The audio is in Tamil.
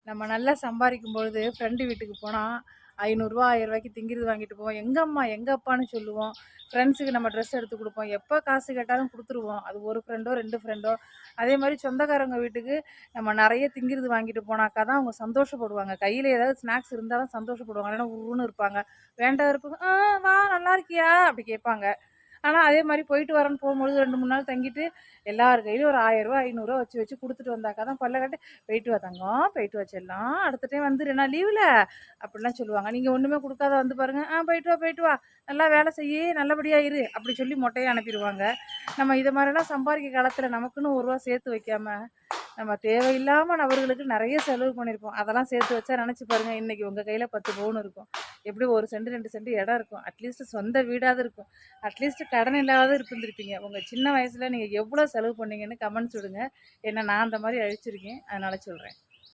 நம்ம நல்லா சம்பாதிக்கும் பொழுது ஃப்ரெண்டு வீட்டுக்கு போனால் ஐநூறுரூவா 1000 ரூபாய்க்கு திங்கிறது வாங்கிட்டு போவோம். எங்கள் அம்மா எங்கள் அப்பான்னு சொல்லுவோம். ஃப்ரெண்ட்ஸுக்கு நம்ம ட்ரெஸ் எடுத்து கொடுப்போம். எப்போ காசு கேட்டாலும் கொடுத்துருவோம். அது ஒரு ஃப்ரெண்டோ 2 ஃப்ரெண்டோ. அதே மாதிரி சொந்தக்காரங்க வீட்டுக்கு நம்ம நிறைய திங்கிறது வாங்கிட்டு போனாக்கா தான் அவங்க சந்தோஷப்படுவாங்க. கையில் ஏதாவது ஸ்நாக்ஸ் இருந்தால் தான் சந்தோஷப்படுவாங்க. இல்லைன்னா உருன்னு இருப்பாங்க. வேண்டாம் இருப்பாங்க, வா நல்லா இருக்கியா அப்படி கேட்பாங்க. ஆனா, அதே மாரி போயிட்டு வரேன்னு போகும்பொழுது 2, 3 நாள் தங்கிட்டு, எல்லார் கையிலயும் ஒரு ரூ. 1000 ரூ. 500 வச்சு வச்சு குடுத்துட்டு வந்தாக்கா தான் பல்ல காட்டி, "போயிட்டு வா தங்கம், போயிட்டு வா செல்லம். அடுத்த டைம் வந்துரு என்ன லீவுல" அப்படிலாம் சொல்லுவாங்க. நீங்க ஒண்ணுமே குடுக்காத வந்து பாருங்க, போயிட்டு வா. நல்லா வேலை செய்யி, நல்லபடியா இரு" அப்படி சொல்லி மொட்டையா அனுப்பிருவாங்க. நம்ம இத மாரிலாம் சம்பாரிக்கிற காலத்துல நமக்குன்னு ரூ. 1 சேர்த்து வைக்காம, நம்ம தேவையில்லாம நபர்களுக்கு நெறைய செலவு பண்ணியிருப்போம். அதெல்லாம் சேர்த்து வச்சா நெனச்சு பாருங்க, இன்னைக்கு உங்க கையில 10 பவுன் இருக்கும். எப்படியும் 1 சென்ட், 2 சென்ட் இடம் இருக்கும். அட்லீஸ்ட் சொந்த வீடாவது இருக்கும். அட்லீஸ்ட் கடன் இல்லாத இருந்திருப்பீங்க. உங்க சின்ன வயசுல நீங்க எவ்வளோ செலவு பண்ணீங்கன்னு கமெண்ட்ஸ் விடுங்க. ஏன்னா நான் அந்த மாரி அழிச்சிருக்கேன். அதனால சொல்றேன்.